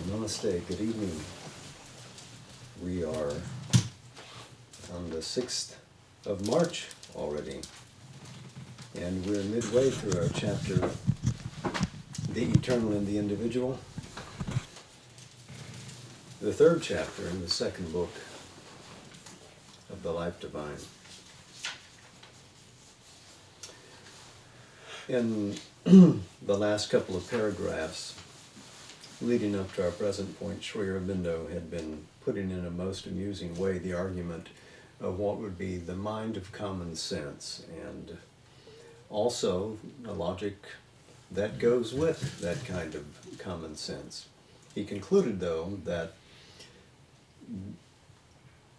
Well, namaste, good evening. We are on the 6th of March already, and we're midway through our chapter, The Eternal and the Individual, the third chapter in the second book of the Life Divine. In the last couple of paragraphs, leading up to our present point, Sri Aurobindo had been putting in a most amusing way the argument of what would be the mind of common sense, and also a logic that goes with that kind of common sense. He concluded, though, that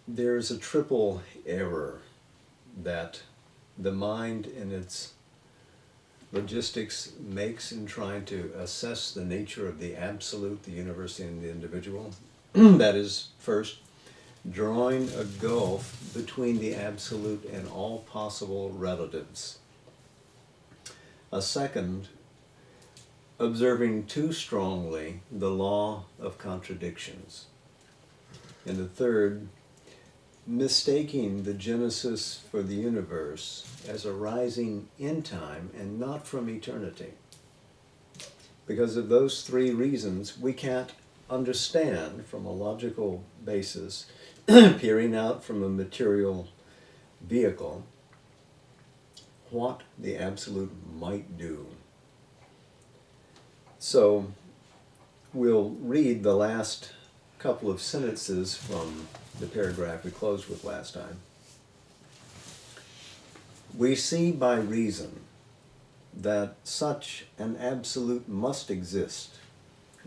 there's a triple error that the mind in its logistics makes in trying to assess the nature of the absolute, the universe, and the individual. That is, first, drawing a gulf between the absolute and all possible relatives. A second, observing too strongly the law of contradictions. And the third, mistaking the genesis for the universe as arising in time and not from eternity. Because of those three reasons, we can't understand from a logical basis, peering out from a material vehicle, what the absolute might do. So we'll read the last couple of sentences from the paragraph we closed with last time. We see by reason that such an absolute must exist.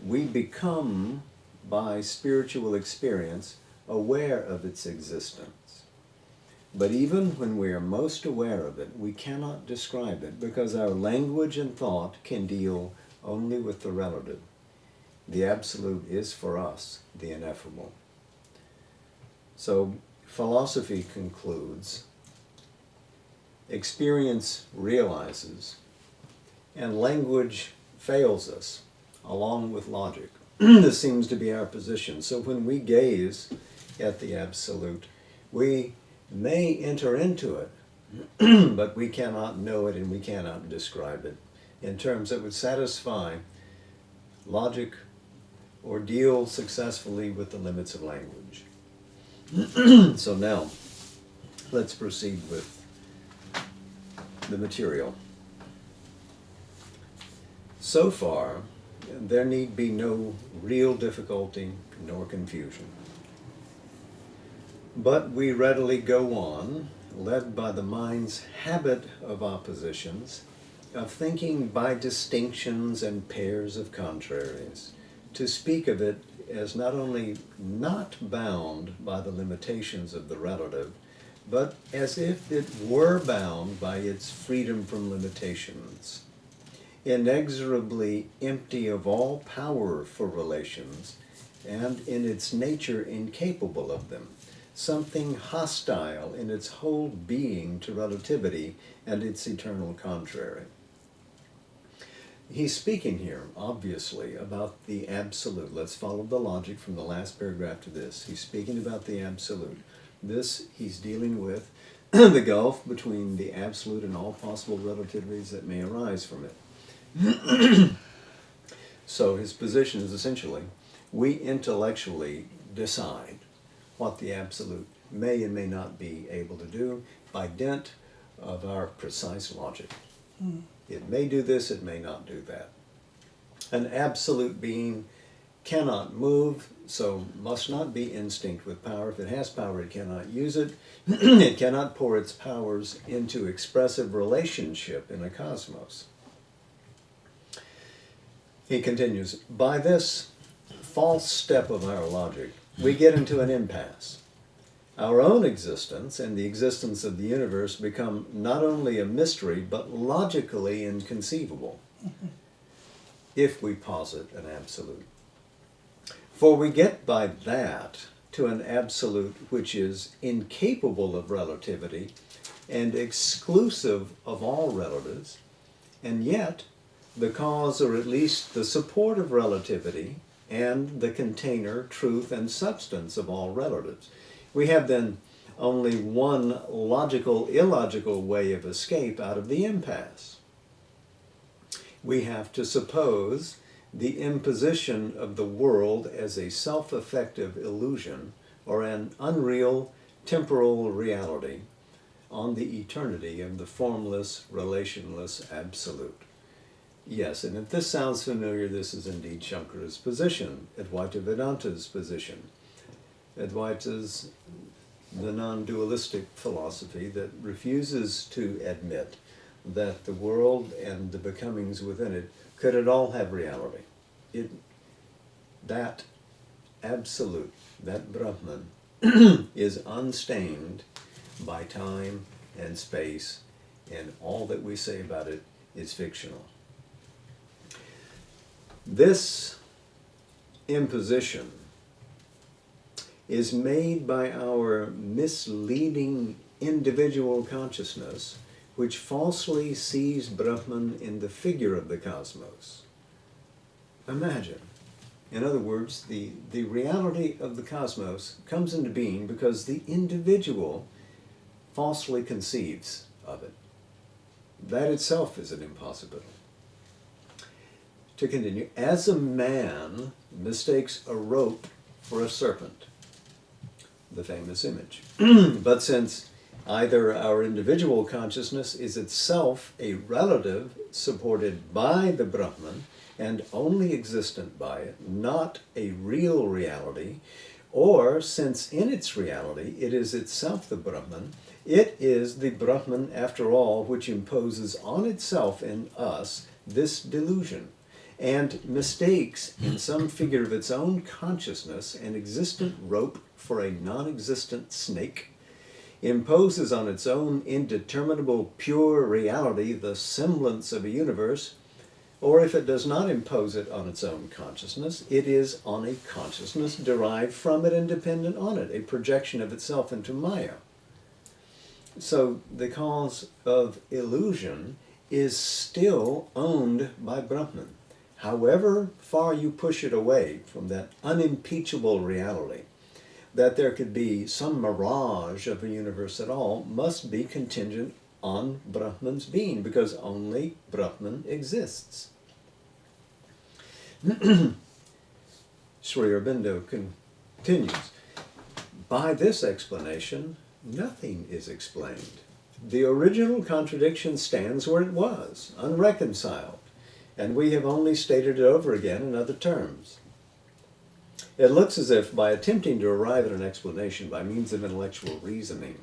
We become, by spiritual experience, aware of its existence. But even when we are most aware of it, we cannot describe it because our language and thought can deal only with the relative. The absolute is for us the ineffable. So philosophy concludes, experience realizes, and language fails us, along with logic. This seems to be our position. So when we gaze at the absolute, we may enter into it, but we cannot know it and we cannot describe it in terms that would satisfy logic or deal successfully with the limits of language. So now, let's proceed with the material. So far, there need be no real difficulty nor confusion. But we readily go on, led by the mind's habit of oppositions, of thinking by distinctions and pairs of contraries, to speak of it as not only not bound by the limitations of the relative, but as if it were bound by its freedom from limitations, inexorably empty of all power for relations, and in its nature incapable of them, something hostile in its whole being to relativity and its eternal contrary. He's speaking here, obviously, about the absolute. Let's follow the logic from the last paragraph to this. He's speaking about the absolute. This, he's dealing with the gulf between the absolute and all possible relativities that may arise from it. So his position is essentially, we intellectually decide what the absolute may and may not be able to do by dint of our precise logic. It may do this, it may not do that. An absolute being cannot move, so must not be instinct with power. If it has power, it cannot use it. It cannot pour its powers into expressive relationship in a cosmos. He continues, by this false step of our logic, we get into an impasse. Our own existence and the existence of the universe become not only a mystery, but logically inconceivable, if we posit an absolute. For we get by that to an absolute which is incapable of relativity and exclusive of all relatives, and yet the cause, or at least the support of relativity, and the container, truth, and substance of all relatives. We have then only one logical, illogical way of escape out of the impasse. We have to suppose the imposition of the world as a self-effective illusion or an unreal temporal reality on the eternity of the formless, relationless absolute. Yes, and if this sounds familiar, this is indeed Shankara's position, Advaita Vedanta's position. Advaita's the non-dualistic philosophy that refuses to admit that the world and the becomings within it could at all have reality. That absolute, that Brahman, is unstained by time and space, and all that we say about it is fictional. This imposition is made by our misleading individual consciousness, which falsely sees Brahman in the figure of the cosmos. Imagine. In other words, the reality of the cosmos comes into being because the individual falsely conceives of it. That itself is an impossibility. To continue, as a man mistakes a rope for a serpent, the famous image. But since either our individual consciousness is itself a relative supported by the Brahman and only existent by it, not a real reality, or since in its reality it is itself the Brahman, it is the Brahman, after all, which imposes on itself in us this delusion, and mistakes in some figure of its own consciousness an existent rope for a non-existent snake, imposes on its own indeterminable pure reality the semblance of a universe, or if it does not impose it on its own consciousness, it is on a consciousness derived from it and dependent on it, a projection of itself into Maya. So the cause of illusion is still owned by Brahman. However far you push it away from that unimpeachable reality, that there could be some mirage of a universe at all must be contingent on Brahman's being, because only Brahman exists. Sri Aurobindo continues, by this explanation, nothing is explained. The original contradiction stands where it was, unreconciled, and we have only stated it over again in other terms. It looks as if, by attempting to arrive at an explanation by means of intellectual reasoning,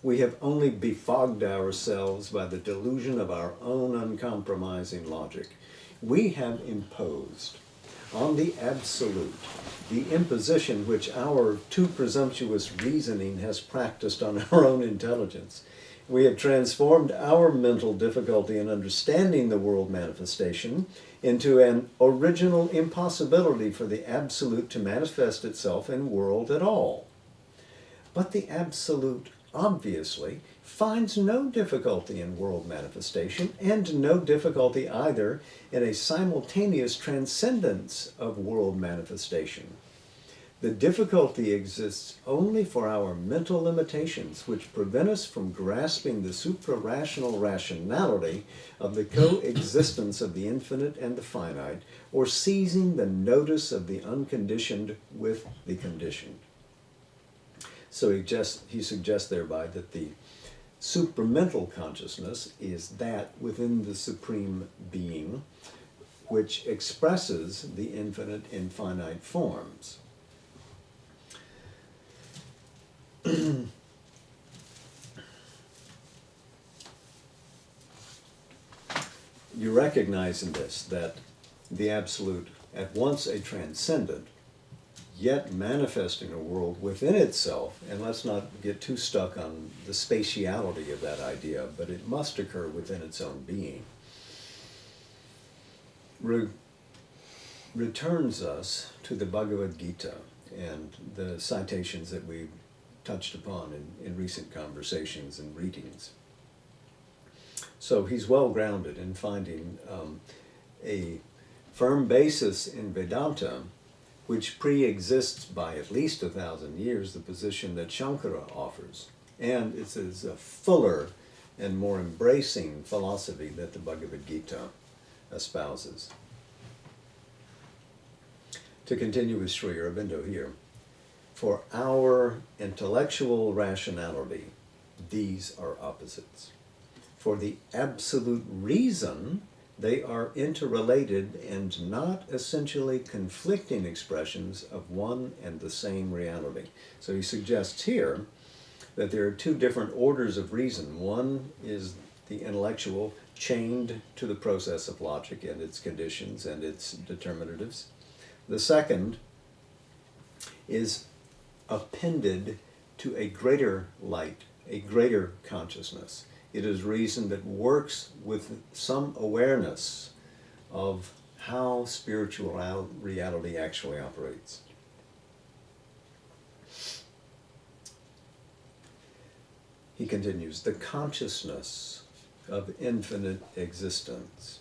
we have only befogged ourselves by the delusion of our own uncompromising logic. We have imposed on the Absolute the imposition which our too presumptuous reasoning has practiced on our own intelligence. We have transformed our mental difficulty in understanding the world manifestation into an original impossibility for the Absolute to manifest itself in world at all. But the Absolute obviously finds no difficulty in world manifestation, and no difficulty either in a simultaneous transcendence of world manifestation. The difficulty exists only for our mental limitations, which prevent us from grasping the supra-rational rationality of the coexistence of the infinite and the finite, or seizing the notice of the unconditioned with the conditioned. So he suggests thereby that the supramental consciousness is that within the Supreme Being which expresses the infinite in finite forms. You recognize in this that the Absolute, at once a transcendent, yet manifesting a world within itself, and let's not get too stuck on the spatiality of that idea, but it must occur within its own being, returns us to the Bhagavad Gita and the citations that we've touched upon in recent conversations and readings. So he's well grounded in finding a firm basis in Vedanta which pre-exists by at least 1,000 years the position that Shankara offers. And it is a fuller and more embracing philosophy that the Bhagavad Gita espouses. To continue with Sri Aurobindo here, for our intellectual rationality, these are opposites. For the absolute reason, they are interrelated and not essentially conflicting expressions of one and the same reality. So he suggests here that there are two different orders of reason. One is the intellectual, chained to the process of logic and its conditions and its determinatives. The second is appended to a greater light, a greater consciousness. It is reason that works with some awareness of how spiritual reality actually operates. He continues, the consciousness of infinite existence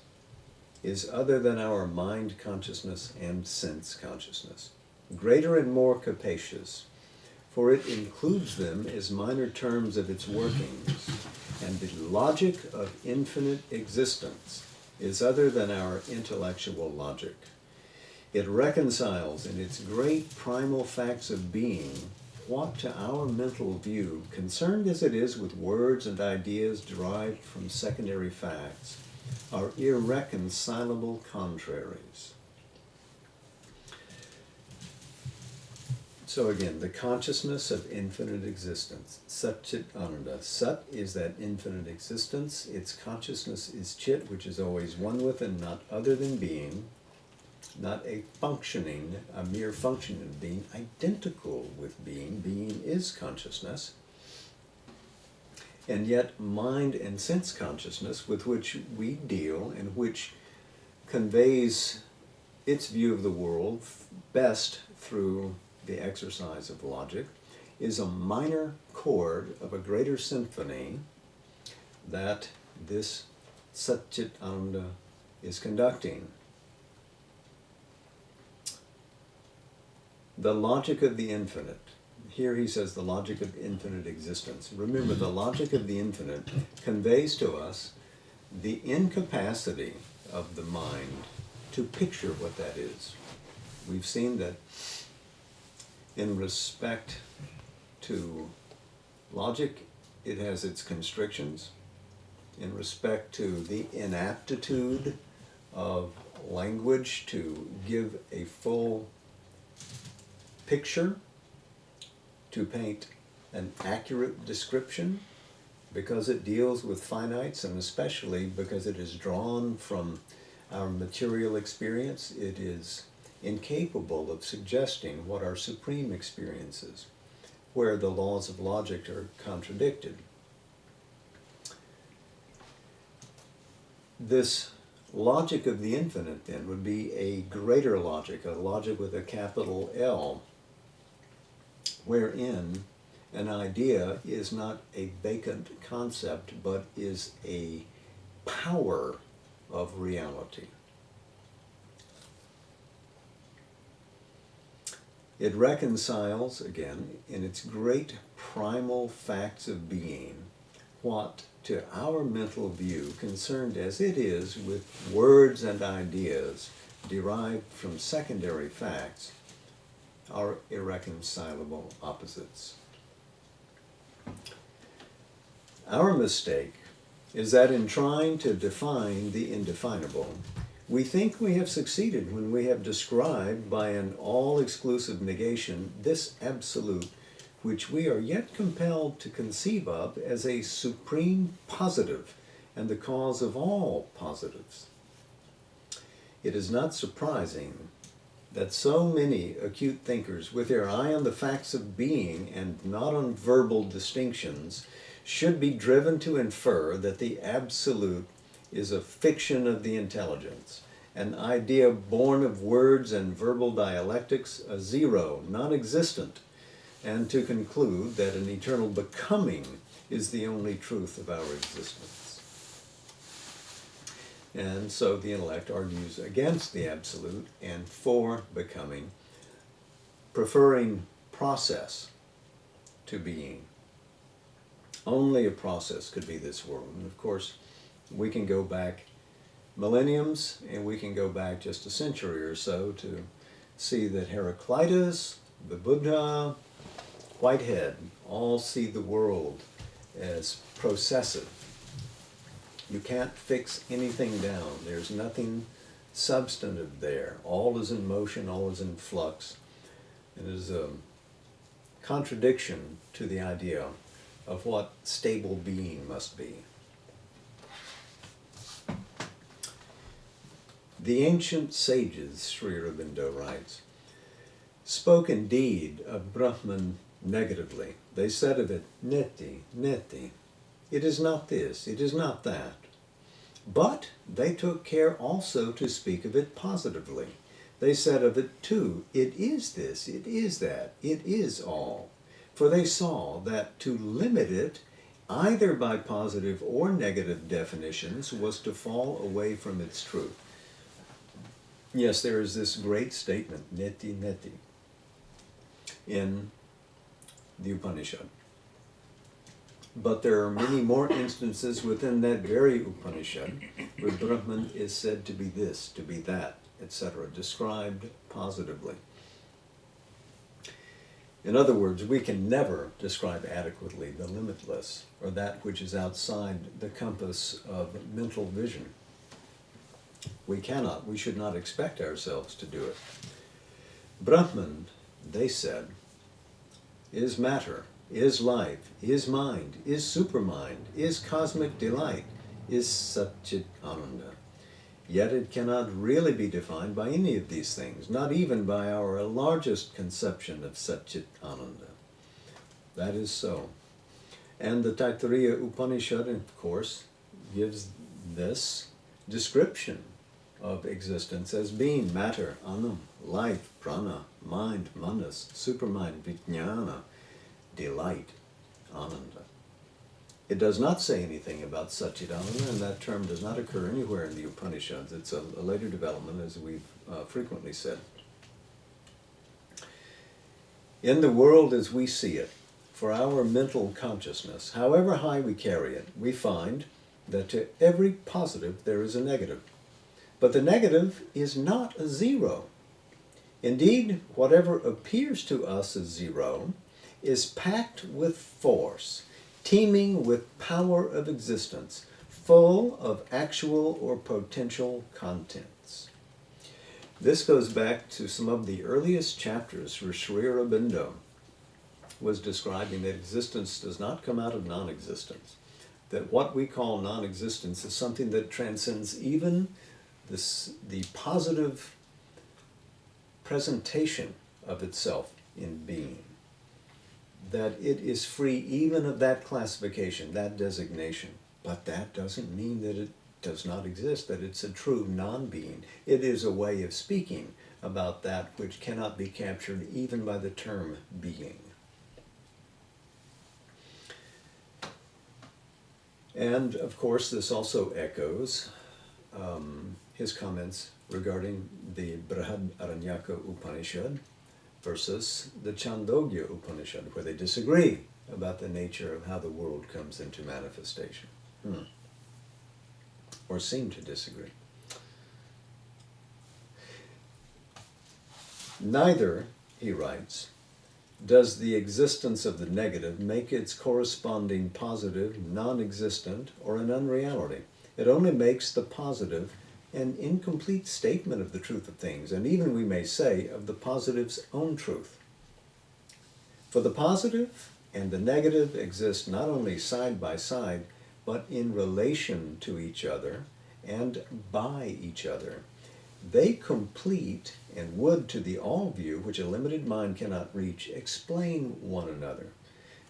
is other than our mind consciousness and sense consciousness, greater and more capacious, for it includes them as minor terms of its workings, and the logic of infinite existence is other than our intellectual logic. It reconciles in its great primal facts of being what to our mental view, concerned as it is with words and ideas derived from secondary facts, are irreconcilable contraries. So again, the consciousness of infinite existence, Sat Chit Ananda. Sat is that infinite existence. Its consciousness is Chit, which is always one with and not other than being, not a functioning, a mere function of being, identical with being. Being is consciousness. And yet mind and sense consciousness, with which we deal and which conveys its view of the world best through the exercise of logic, is a minor chord of a greater symphony that this Sat Chit Ananda is conducting. The logic of the infinite. Here he says the logic of infinite existence. Remember, the logic of the infinite conveys to us the incapacity of the mind to picture what that is. We've seen that in respect to logic, it has its constrictions. In respect to the inaptitude of language to give a full picture, to paint an accurate description, because it deals with finites, and especially because it is drawn from our material experience, it is incapable of suggesting what our supreme experience is, where the laws of logic are contradicted. This logic of the infinite, then, would be a greater logic, a logic with a capital L, wherein an idea is not a vacant concept, but is a power of reality. It reconciles, again, in its great primal facts of being, what to our mental view, concerned as it is with words and ideas derived from secondary facts, are irreconcilable opposites. Our mistake is that in trying to define the indefinable, we think we have succeeded when we have described by an all-exclusive negation this absolute, which we are yet compelled to conceive of as a supreme positive and the cause of all positives. It is not surprising that so many acute thinkers, with their eye on the facts of being and not on verbal distinctions, should be driven to infer that the absolute is a fiction of the intelligence, an idea born of words and verbal dialectics, a zero, non-existent, and to conclude that an eternal becoming is the only truth of our existence. And so the intellect argues against the absolute and for becoming, preferring process to being. Only a process could be this world. And of course, we can go back millenniums, and we can go back just a century or so to see that Heraclitus, the Buddha, Whitehead, all see the world as processive. You can't fix anything down. There's nothing substantive there. All is in motion, all is in flux. It is a contradiction to the idea of what stable being must be. The ancient sages, Sri Aurobindo writes, spoke indeed of Brahman negatively. They said of it, neti, neti. It is not this, it is not that. But they took care also to speak of it positively. They said of it too, it is this, it is that, it is all. For they saw that to limit it, either by positive or negative definitions, was to fall away from its truth. Yes, there is this great statement, neti neti, in the Upanishad. But there are many more instances within that very Upanishad where Brahman is said to be this, to be that, etc., described positively. In other words, we can never describe adequately the limitless, or that which is outside the compass of mental vision. We cannot, we should not expect ourselves to do it. Brahman, they said, is matter, is life, is mind, is supermind, is cosmic delight, is Satchit Ananda. Yet it cannot really be defined by any of these things, not even by our largest conception of Satchit Ananda. That is so. And the Taittiriya Upanishad, of course, gives this description of existence as being matter, anam, life, prana, mind, manas, supermind, vijnana, delight, ananda. It does not say anything about Satchidananda, and that term does not occur anywhere in the Upanishads. It's a later development, as we've frequently said. In the world as we see it, for our mental consciousness, however high we carry it, we find that to every positive there is a negative. But the negative is not a zero. Indeed, whatever appears to us as zero is packed with force, teeming with power of existence, full of actual or potential contents. This goes back to some of the earliest chapters where Sri Aurobindo was describing that existence does not come out of non-existence, that what we call non-existence is something that transcends even the positive presentation of itself in being, that it is free even of that classification, that designation. But that doesn't mean that it does not exist, that it's a true non-being. It is a way of speaking about that which cannot be captured even by the term being. And of course, this also echoes his comments regarding the Brihadaranyaka Upanishad versus the Chandogya Upanishad, where they disagree about the nature of how the world comes into manifestation. Or seem to disagree. Neither, he writes, does the existence of the negative make its corresponding positive non-existent or an unreality. It only makes the positive an incomplete statement of the truth of things, and even, we may say, of the positive's own truth. For the positive and the negative exist not only side by side, but in relation to each other and by each other. They complete and would, to the all view, which a limited mind cannot reach, explain one another.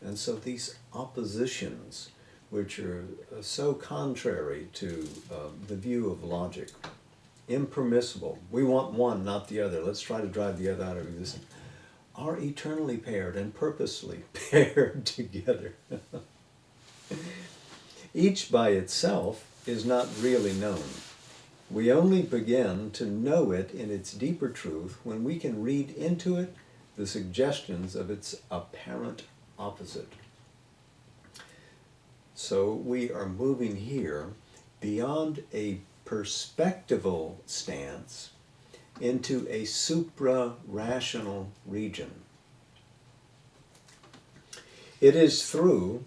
And so these oppositions, which are so contrary to the view of logic, impermissible, we want one, not the other, let's try to drive the other out of existence, are eternally paired and purposely paired together. Each by itself is not really known. We only begin to know it in its deeper truth when we can read into it the suggestions of its apparent opposite. So we are moving here beyond a perspectival stance into a supra-rational region. It is through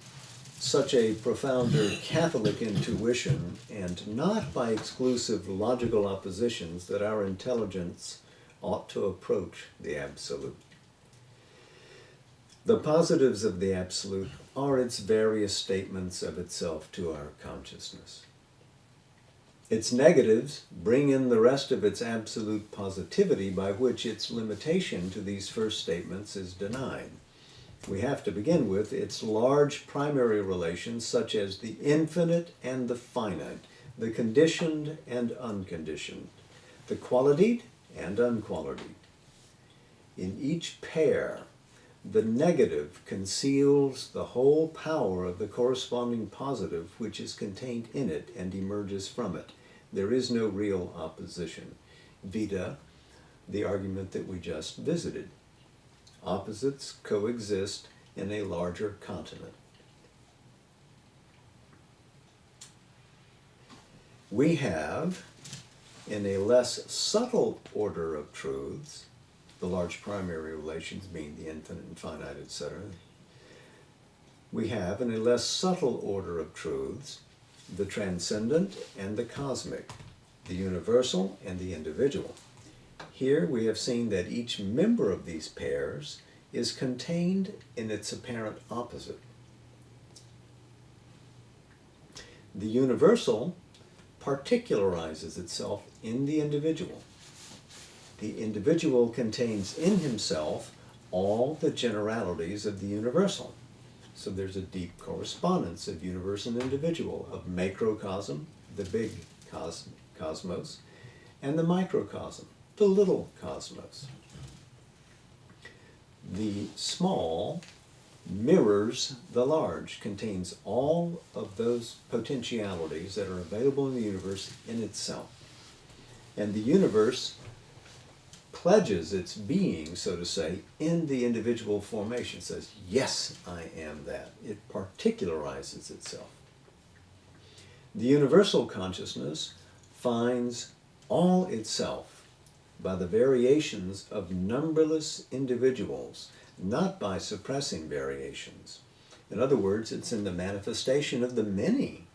such a profounder Catholic intuition, and not by exclusive logical oppositions, that our intelligence ought to approach the Absolute. The positives of the Absolute are its various statements of itself to our consciousness. Its negatives bring in the rest of its absolute positivity, by which its limitation to these first statements is denied. We have to begin with its large primary relations, such as the infinite and the finite, the conditioned and unconditioned, the qualitied and unqualitied. In each pair, the negative conceals the whole power of the corresponding positive which is contained in it and emerges from it. There is no real opposition. Vita, the argument that we just visited. Opposites coexist in a larger continent. We have, in a less subtle order of truths, the large primary relations being the infinite and finite, etc. We have, in a less subtle order of truths, the transcendent and the cosmic, the universal and the individual. Here we have seen that each member of these pairs is contained in its apparent opposite. The universal particularizes itself in the individual. The individual contains in himself all the generalities of the universal. So there's a deep correspondence of universe and individual, of macrocosm, the big cosmos, and the microcosm, the little cosmos. The small mirrors the large, contains all of those potentialities that are available in the universe in itself. And the universe pledges its being, so to say, in the individual formation. It says, yes, I am that. It particularizes itself. The universal consciousness finds all itself by the variations of numberless individuals, not by suppressing variations. In other words, it's in the manifestation of the many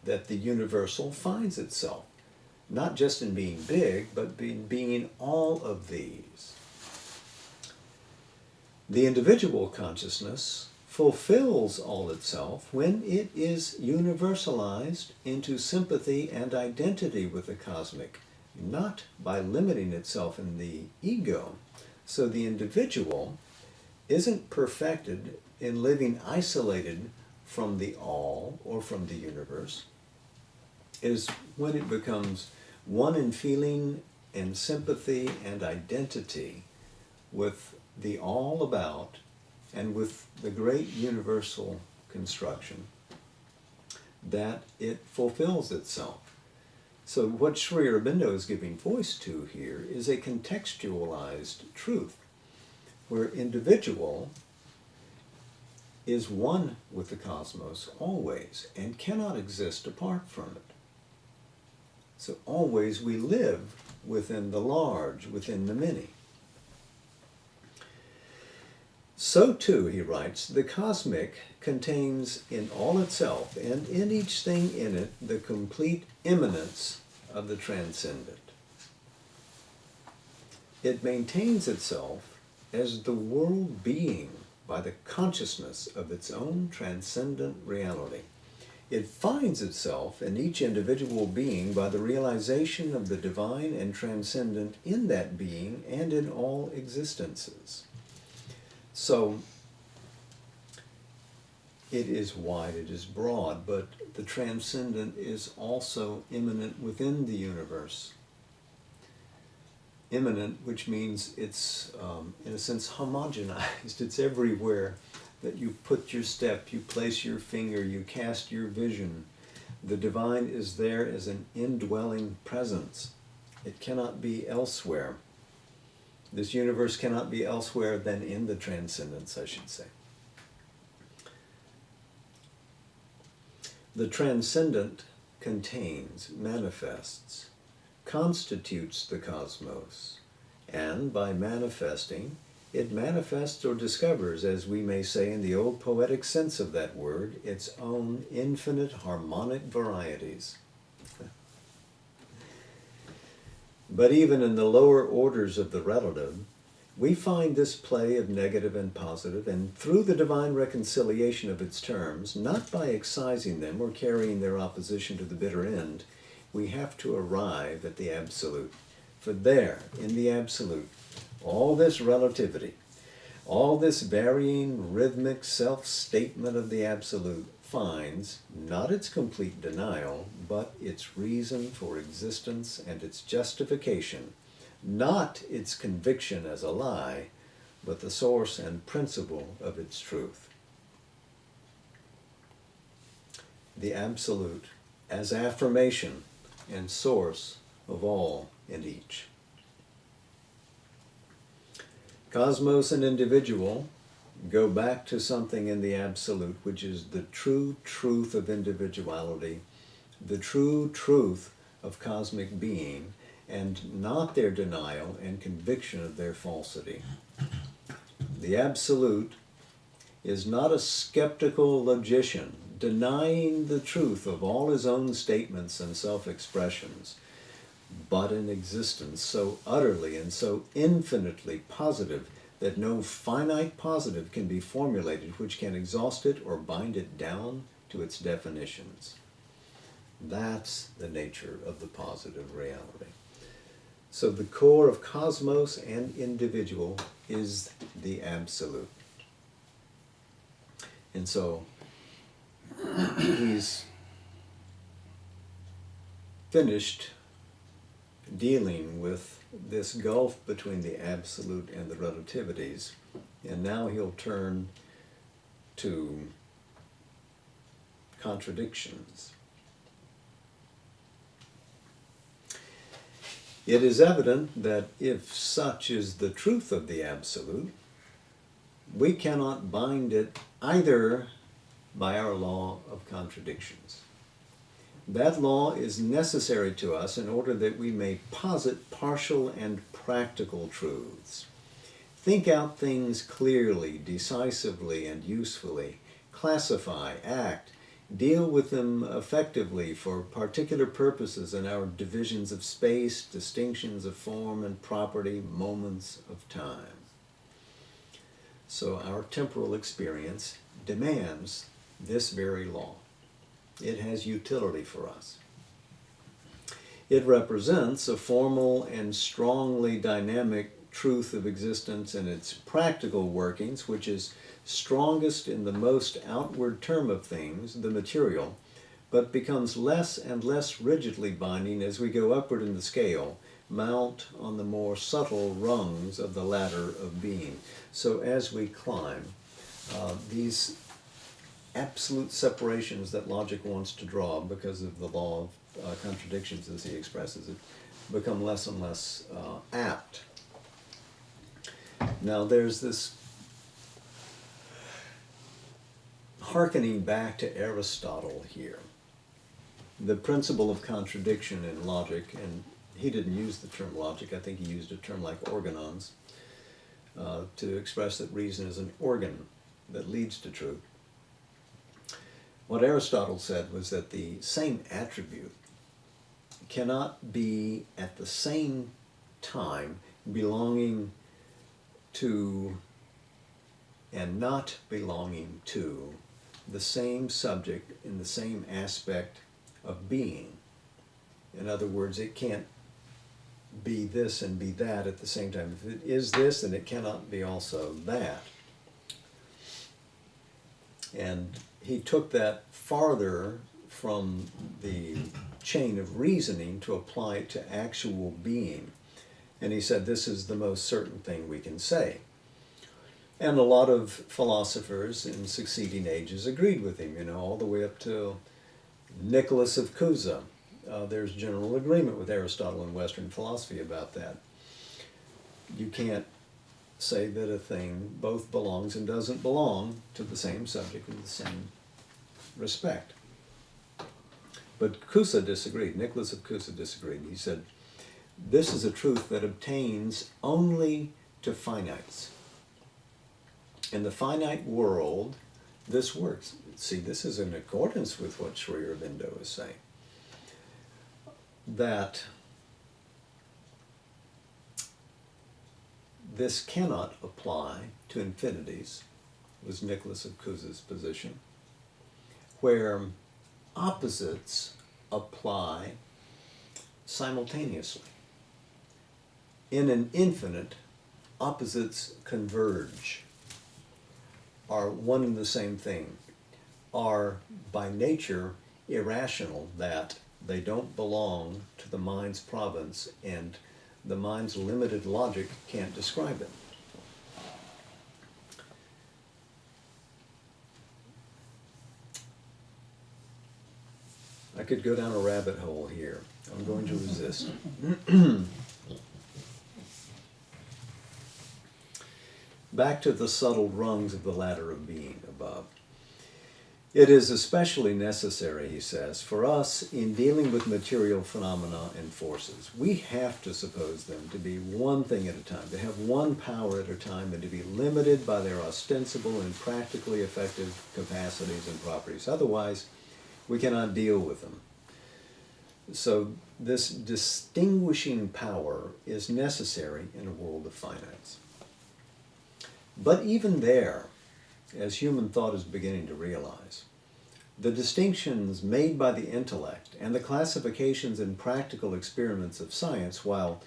that the universal finds itself. Not just in being big, but being all of these. The individual consciousness fulfills all itself when it is universalized into sympathy and identity with the cosmic, not by limiting itself in the ego. So the individual isn't perfected in living isolated from the all or from the universe. It is when it becomes one in feeling and sympathy and identity with the all about and with the great universal construction that it fulfills itself. So what Sri Aurobindo is giving voice to here is a contextualized truth, where individual is one with the cosmos always and cannot exist apart from it. So always we live within the large, within the many. So too, he writes, the cosmic contains in all itself and in each thing in it the complete immanence of the transcendent. It maintains itself as the world being by the consciousness of its own transcendent reality. It finds itself in each individual being by the realization of the divine and transcendent in that being and in all existences. So, it is wide, it is broad, but the transcendent is also immanent within the universe. Immanent, which means it's, in a sense, homogenized. It's everywhere that you put your step, you place your finger, you cast your vision. The divine is there as an indwelling presence. It cannot be elsewhere. This universe cannot be elsewhere than in the transcendence, I should say. The transcendent contains, manifests, constitutes the cosmos, and by manifesting, it manifests or discovers, as we may say in the old poetic sense of that word, its own infinite harmonic varieties. But even in the lower orders of the relative, we find this play of negative and positive, and through the divine reconciliation of its terms, not by excising them or carrying their opposition to the bitter end, we have to arrive at the absolute. For there, in the absolute, all this relativity, all this varying rhythmic self-statement of the absolute finds not its complete denial, but its reason for existence and its justification, not its conviction as a lie, but the source and principle of its truth. The absolute as affirmation and source of all and each. Cosmos and individual go back to something in the absolute, which is the true truth of individuality, the true truth of cosmic being, and not their denial and conviction of their falsity. The absolute is not a skeptical logician denying the truth of all his own statements and self-expressions, but an existence so utterly and so infinitely positive that no finite positive can be formulated which can exhaust it or bind it down to its definitions. That's the nature of the positive reality. So the core of cosmos and individual is the absolute. And so he's finished dealing with this gulf between the absolute and the relativities, and now he'll turn to contradictions. It is evident that if such is the truth of the absolute, we cannot bind it either by our law of contradictions. That law is necessary to us in order that we may posit partial and practical truths. Think out things clearly, decisively, and usefully. Classify, act, deal with them effectively for particular purposes in our divisions of space, distinctions of form and property, moments of time. So our temporal experience demands this very law. It has utility for us. It represents a formal and strongly dynamic truth of existence in its practical workings, which is strongest in the most outward term of things, the material, but becomes less and less rigidly binding as we go upward in the scale, mount on the more subtle rungs of the ladder of being. So as we climb, these absolute separations that logic wants to draw because of the law of contradictions, as he expresses it, become less and less apt. Now there's this hearkening back to Aristotle here. The principle of contradiction in logic, and he didn't use the term logic, I think he used a term like organons, to express that reason is an organ that leads to truth. What Aristotle said was that the same attribute cannot be at the same time belonging to and not belonging to the same subject in the same aspect of being. In other words, it can't be this and be that at the same time. If it is this, then it cannot be also that. And he took that farther from the chain of reasoning to apply it to actual being. And he said this is the most certain thing we can say. And a lot of philosophers in succeeding ages agreed with him, all the way up to Nicholas of Cusa. There's general agreement with Aristotle in Western philosophy about that. you can't say that a thing both belongs and doesn't belong to the same subject in the same respect. But Kusa disagreed. Nicholas of Kusa disagreed. He said, this is a truth that obtains only to finites. In the finite world, this works. See, this is in accordance with what Sri Aurobindo is saying. That this cannot apply to infinities, was Nicholas of Cusa's position, where opposites apply simultaneously. In an infinite, opposites converge, are one and the same thing, are by nature irrational, that they don't belong to the mind's province and the mind's limited logic can't describe it. I could go down a rabbit hole here. I'm going to resist. Back to the subtle rungs of the ladder of being above. It is especially necessary, he says, for us in dealing with material phenomena and forces. We have to suppose them to be one thing at a time, to have one power at a time, and to be limited by their ostensible and practically effective capacities and properties. Otherwise, we cannot deal with them. So this distinguishing power is necessary in a world of finites. But even there, as human thought is beginning to realize, the distinctions made by the intellect and the classifications and practical experiments of science, while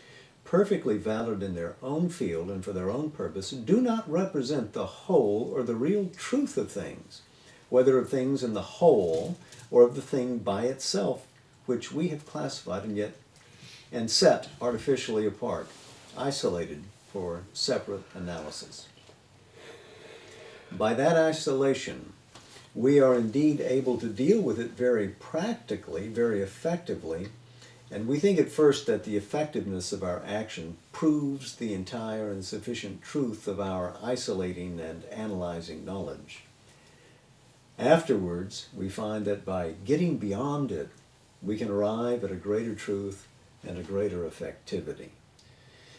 perfectly valid in their own field and for their own purpose, do not represent the whole or the real truth of things, whether of things in the whole or of the thing by itself, which we have classified and set artificially apart, isolated for separate analysis. By that isolation, we are indeed able to deal with it very practically, very effectively, and we think at first that the effectiveness of our action proves the entire and sufficient truth of our isolating and analyzing knowledge. Afterwards, we find that by getting beyond it, we can arrive at a greater truth and a greater effectivity.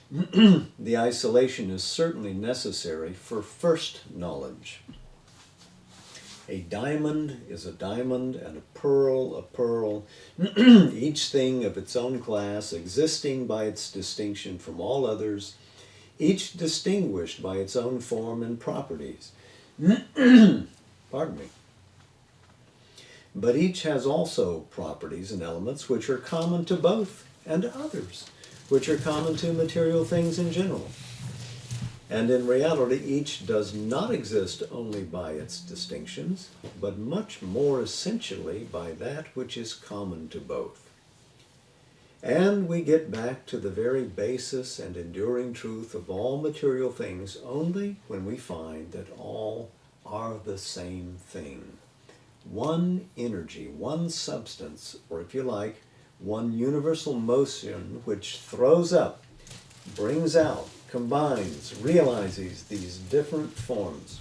The isolation is certainly necessary for first knowledge. A diamond is a diamond, and a pearl, each thing of its own class, existing by its distinction from all others, each distinguished by its own form and properties. Pardon me. But each has also properties and elements which are common to both, and others which are common to material things in general. And in reality, each does not exist only by its distinctions, but much more essentially by that which is common to both. And we get back to the very basis and enduring truth of all material things only when we find that all are the same thing. One energy, one substance, or if you like, one universal motion which throws up, brings out, combines, realizes these different forms,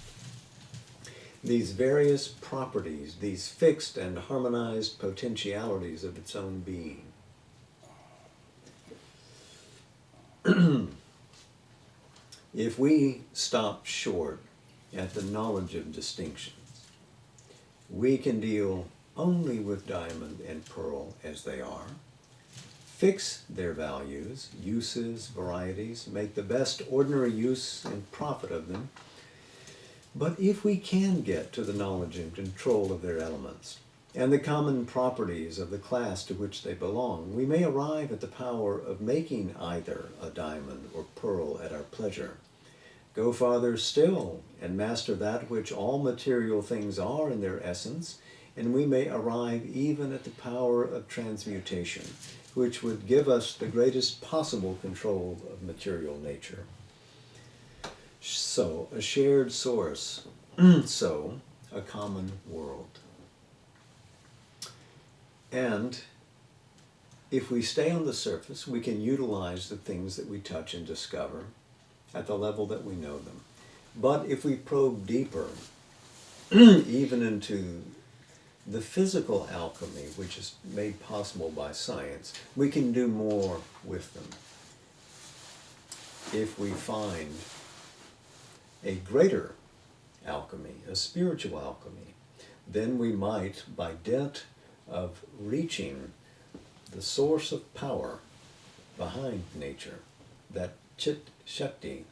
these various properties, these fixed and harmonized potentialities of its own being. If we stop short at the knowledge of distinctions, we can deal only with diamond and pearl as they are, fix their values, uses, varieties, make the best ordinary use and profit of them. But if we can get to the knowledge and control of their elements and the common properties of the class to which they belong, we may arrive at the power of making either a diamond or pearl at our pleasure. Go farther still and master that which all material things are in their essence, and we may arrive even at the power of transmutation, which would give us the greatest possible control of material nature. So, a shared source, so, a common world. And if we stay on the surface, we can utilize the things that we touch and discover at the level that we know them. But if we probe deeper, even into the physical alchemy, which is made possible by science, we can do more with them. If we find a greater alchemy, a spiritual alchemy, then we might, by dint of reaching the source of power behind nature, that Chit Shakti,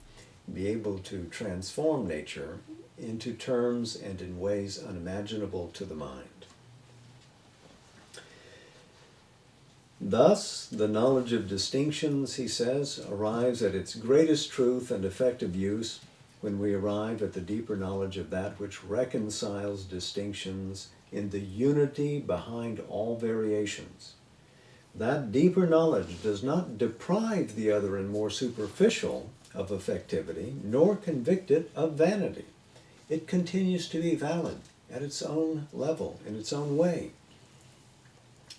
be able to transform nature into terms and in ways unimaginable to the mind. Thus, the knowledge of distinctions, he says, arrives at its greatest truth and effective use when we arrive at the deeper knowledge of that which reconciles distinctions in the unity behind all variations. That deeper knowledge does not deprive the other and more superficial of effectivity, nor convict it of vanity. It continues to be valid at its own level, in its own way.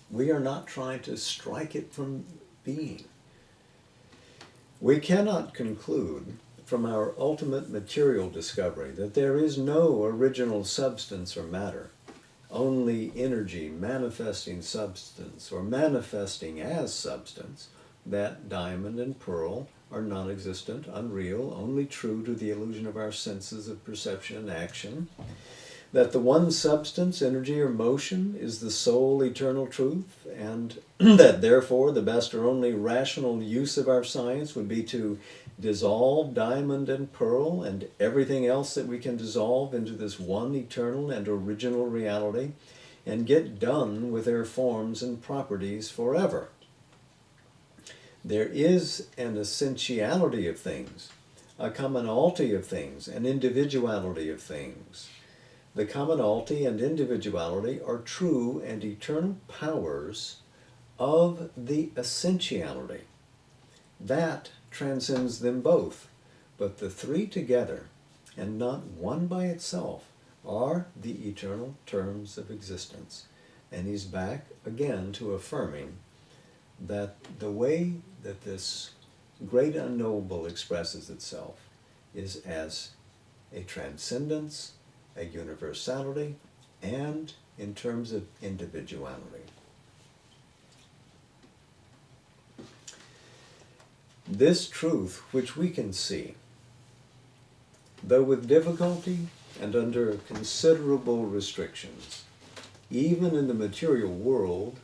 We are not trying to strike it from being. We cannot conclude from our ultimate material discovery that there is no original substance or matter, only energy manifesting substance or manifesting as substance, that diamond and pearl are non-existent, unreal, only true to the illusion of our senses of perception and action, that the one substance, energy, or motion is the sole eternal truth, and that therefore the best or only rational use of our science would be to dissolve diamond and pearl and everything else that we can dissolve into this one eternal and original reality, and get done with their forms and properties forever. There is an essentiality of things, a commonality of things, an individuality of things. The commonality and individuality are true and eternal powers of the essentiality. That transcends them both, but the three together, and not one by itself, are the eternal terms of existence. And he's back again to affirming that the way that this great unknowable expresses itself is as a transcendence, a universality, and in terms of individuality. This truth, which we can see, though with difficulty and under considerable restrictions, even in the material world,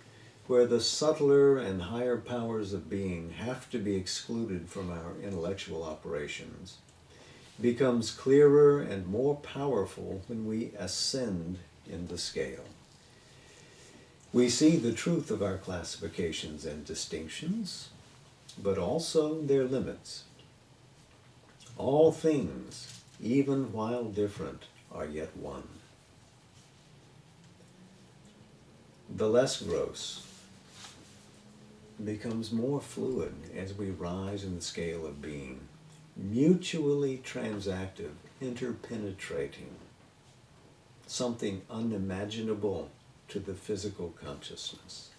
where the subtler and higher powers of being have to be excluded from our intellectual operations, becomes clearer and more powerful when we ascend in the scale. We see the truth of our classifications and distinctions, but also their limits. All things, even while different, are yet one. The less gross becomes more fluid as we rise in the scale of being, mutually transactive, interpenetrating, something unimaginable to the physical consciousness.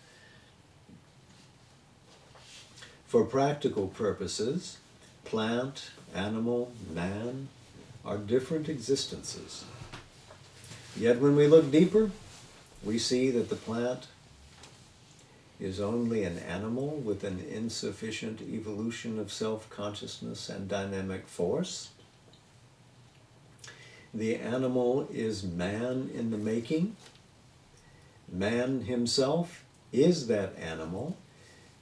For practical purposes, plant, animal, man are different existences. Yet when we look deeper, we see that the plant is only an animal with an insufficient evolution of self-consciousness and dynamic force. The animal is man in the making. Man himself is that animal,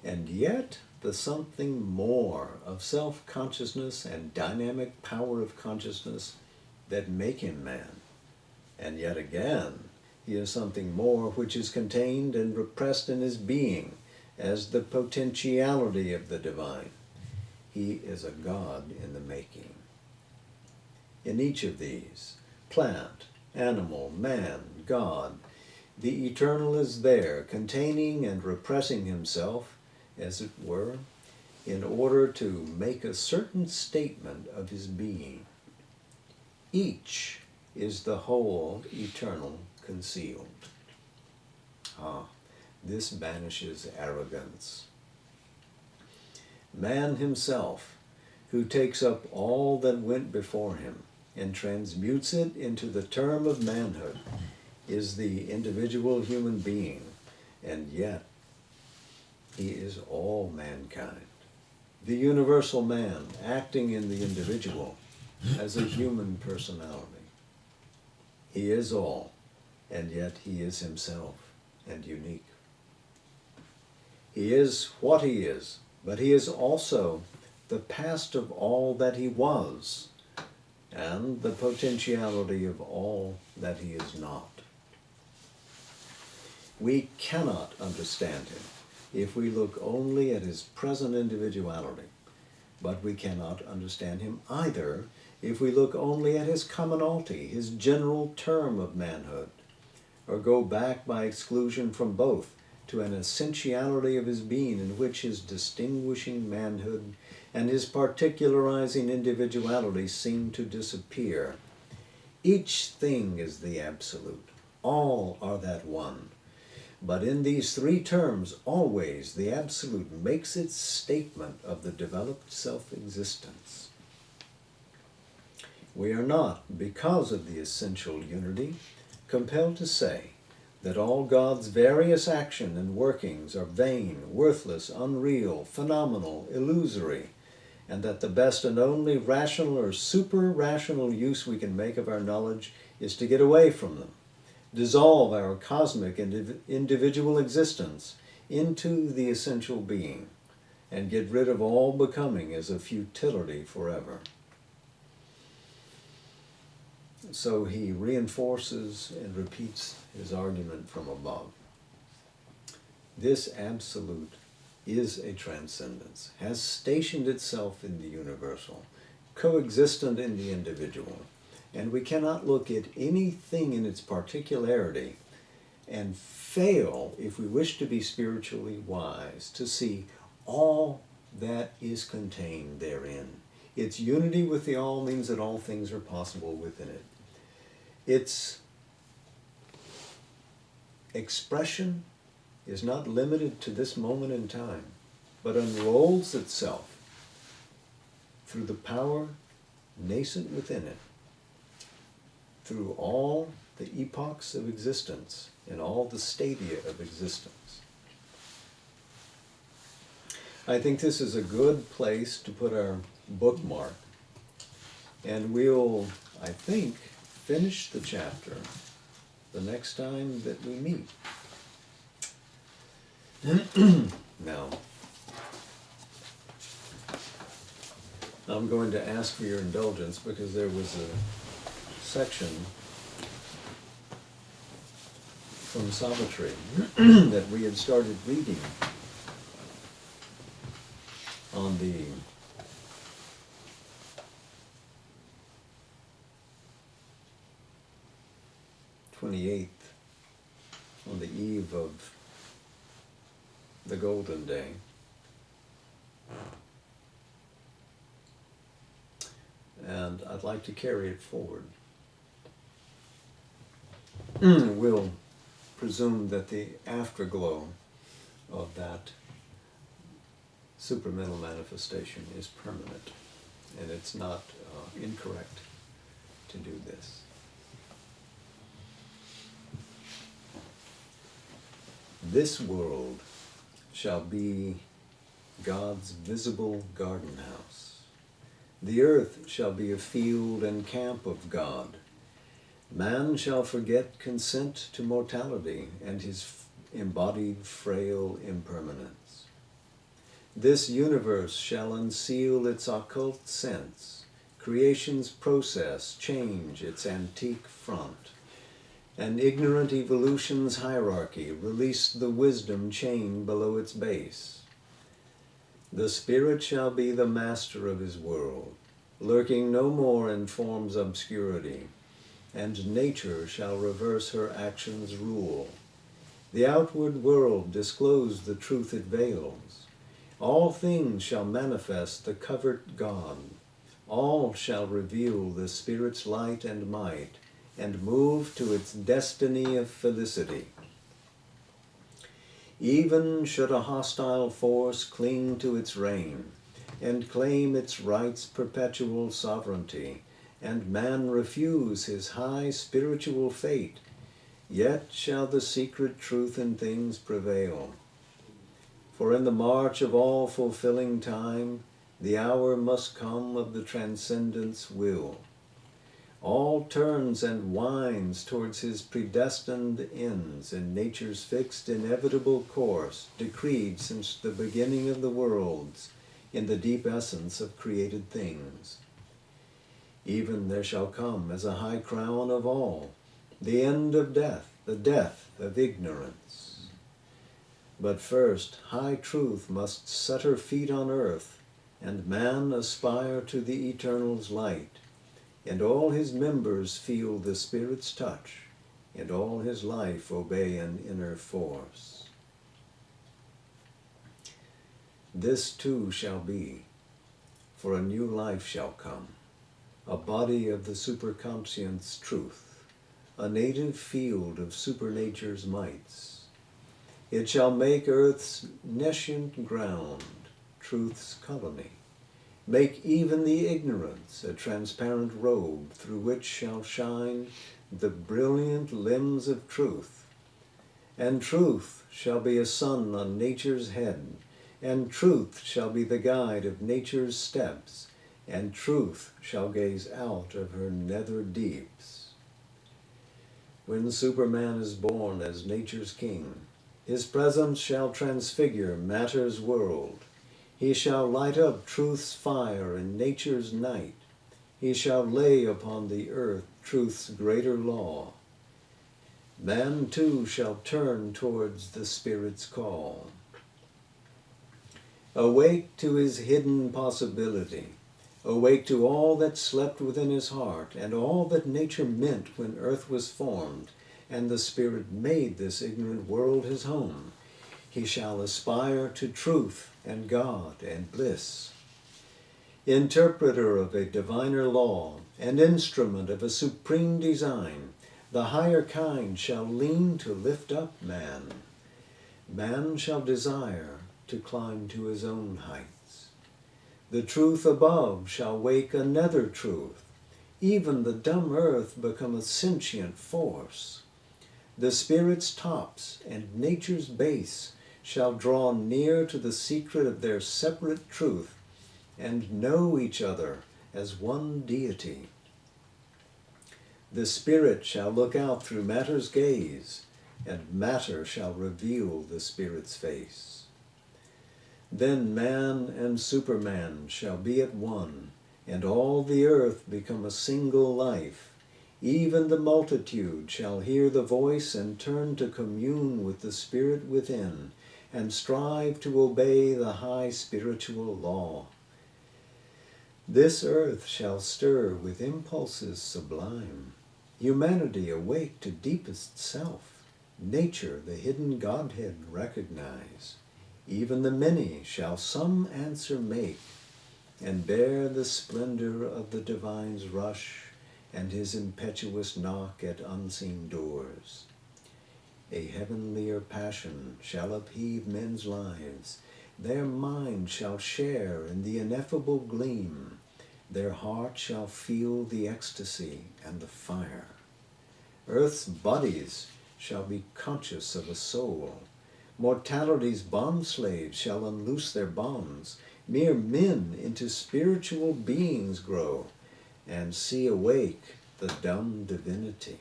and yet the something more of self-consciousness and dynamic power of consciousness that make him man. And yet again, he is something more which is contained and repressed in his being as the potentiality of the divine. He is a God in the making. In each of these, plant, animal, man, God, the eternal is there, containing and repressing himself, as it were, in order to make a certain statement of his being. Each is the whole eternal concealed. This banishes arrogance. Man himself, who takes up all that went before him and transmutes it into the term of manhood, is the individual human being, and yet he is all mankind. The universal man acting in the individual as a human personality. He is all, and yet he is himself and unique. He is what he is, but he is also the past of all that he was, and the potentiality of all that he is not. We cannot understand him if we look only at his present individuality, but we cannot understand him either if we look only at his commonality, his general term of manhood, or go back by exclusion from both to an essentiality of his being in which his distinguishing manhood and his particularizing individuality seem to disappear. Each thing is the absolute. All are that one. But in these three terms, always the absolute makes its statement of the developed self-existence. We are not, because of the essential unity, compelled to say that all God's various action and workings are vain, worthless, unreal, phenomenal, illusory, and that the best and only rational or super-rational use we can make of our knowledge is to get away from them, dissolve our cosmic and individual existence into the essential being, and get rid of all becoming as a futility forever. So he reinforces and repeats his argument from above. This absolute is a transcendence, has stationed itself in the universal, coexistent in the individual, and we cannot look at anything in its particularity and fail, if we wish to be spiritually wise, to see all that is contained therein. Its unity with the all means that all things are possible within it. Its expression is not limited to this moment in time, but unrolls itself through the power nascent within it, through all the epochs of existence and all the stadia of existence. I think this is a good place to put our bookmark, and we'll, I think, finish the chapter the next time that we meet. Now, I'm going to ask for your indulgence because there was a section from Savitri that we had started reading on the on the eve of the Golden Day. And I'd like to carry it forward. We'll presume that the afterglow of that supramental manifestation is permanent, and it's not incorrect to do this. This world shall be God's visible garden house. The earth shall be a field and camp of God. Man shall forget consent to mortality and his embodied frail impermanence. This universe shall unseal its occult sense, creation's process change its antique front, and ignorant evolution's hierarchy release the wisdom chained below its base. The Spirit shall be the master of his world, lurking no more in form's obscurity, and nature shall reverse her action's rule. The outward world disclose the truth it veils. All things shall manifest the covert God. All shall reveal the Spirit's light and might, and move to its destiny of felicity. Even should a hostile force cling to its reign, and claim its rights' perpetual sovereignty, and man refuse his high spiritual fate, yet shall the secret truth in things prevail. For in the march of all fulfilling time, the hour must come of the transcendent's will. All turns and winds towards his predestined ends in nature's fixed inevitable course, decreed since the beginning of the worlds, in the deep essence of created things. Even there shall come as a high crown of all, the end of death, the death of ignorance. But first, high truth must set her feet on earth, and man aspire to the eternal's light, and all his members feel the Spirit's touch, and all his life obey an inner force. This too shall be, for a new life shall come, a body of the superconscient's truth, a native field of supernature's mights. It shall make earth's nescient ground, truth's colony, make even the ignorance a transparent robe through which shall shine the brilliant limbs of truth. And truth shall be a sun on nature's head, and truth shall be the guide of nature's steps, and truth shall gaze out of her nether deeps. When Superman is born as nature's king, his presence shall transfigure matter's world. He shall light up truth's fire in nature's night. He shall lay upon the earth truth's greater law. Man too shall turn towards the Spirit's call. Awake to his hidden possibility. Awake to all that slept within his heart, and all that nature meant when earth was formed, and the Spirit made this ignorant world his home. He shall aspire to truth and God and bliss. Interpreter of a diviner law, and instrument of a supreme design, the higher kind shall lean to lift up man. Man shall desire to climb to his own heights. The truth above shall wake a nether truth, even the dumb earth become a sentient force. The Spirit's tops and nature's base shall draw near to the secret of their separate truth, and know each other as one deity. The Spirit shall look out through matter's gaze, and matter shall reveal the Spirit's face. Then man and Superman shall be at one, and all the earth become a single life. Even the multitude shall hear the voice and turn to commune with the Spirit within, and strive to obey the high spiritual law. This earth shall stir with impulses sublime, humanity awake to deepest self, nature the hidden Godhead recognize. Even the many shall some answer make, and bear the splendor of the divine's rush and his impetuous knock at unseen doors. A heavenlier passion shall upheave men's lives. Their mind shall share in the ineffable gleam. Their heart shall feel the ecstasy and the fire. Earth's bodies shall be conscious of a soul. Mortality's bondslaves shall unloose their bonds. Mere men into spiritual beings grow, and see awake the dumb divinity.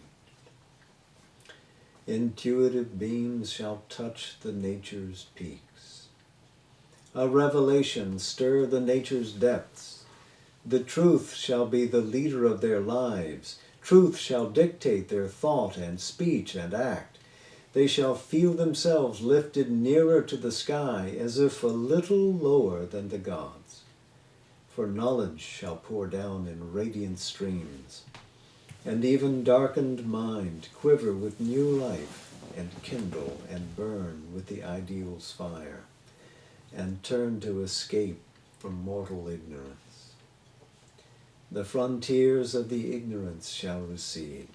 Intuitive beams shall touch the nature's peaks. A revelation stir the nature's depths. The truth shall be the leader of their lives. Truth shall dictate their thought and speech and act. They shall feel themselves lifted nearer to the sky as if a little lower than the gods. For knowledge shall pour down in radiant streams, and even darkened mind quiver with new life, and kindle and burn with the ideal's fire, and turn to escape from mortal ignorance. The frontiers of the ignorance shall recede.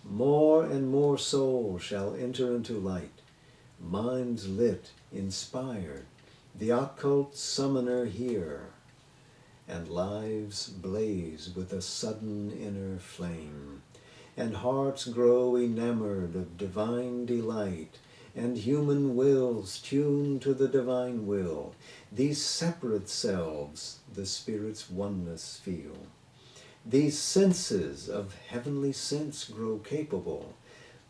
More and more souls shall enter into light, minds lit, inspired, the occult summoner hear, and lives blaze with a sudden inner flame, and hearts grow enamored of divine delight, and human wills tune to the divine will. These separate selves the Spirit's oneness feel. These senses of heavenly sense grow capable,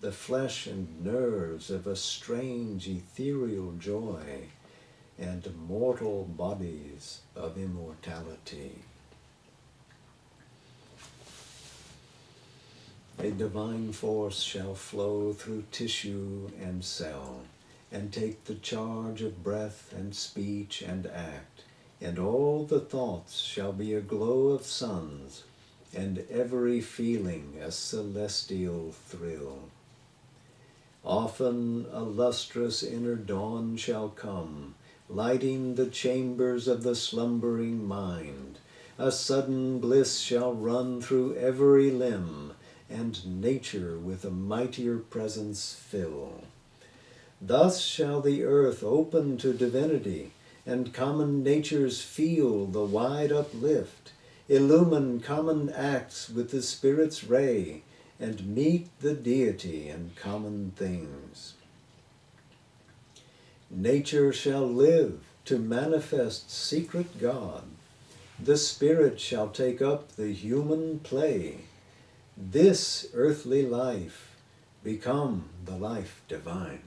the flesh and nerves of a strange ethereal joy, and mortal bodies of immortality. A divine force shall flow through tissue and cell, and take the charge of breath and speech and act, and all the thoughts shall be a glow of suns, and every feeling a celestial thrill. Often a lustrous inner dawn shall come, lighting the chambers of the slumbering mind. A sudden bliss shall run through every limb, and nature with a mightier presence fill. Thus shall the earth open to divinity, and common natures feel the wide uplift, illumine common acts with the Spirit's ray, and meet the deity in common things. Nature shall live to manifest secret God. The Spirit shall take up the human play. This earthly life become the life divine.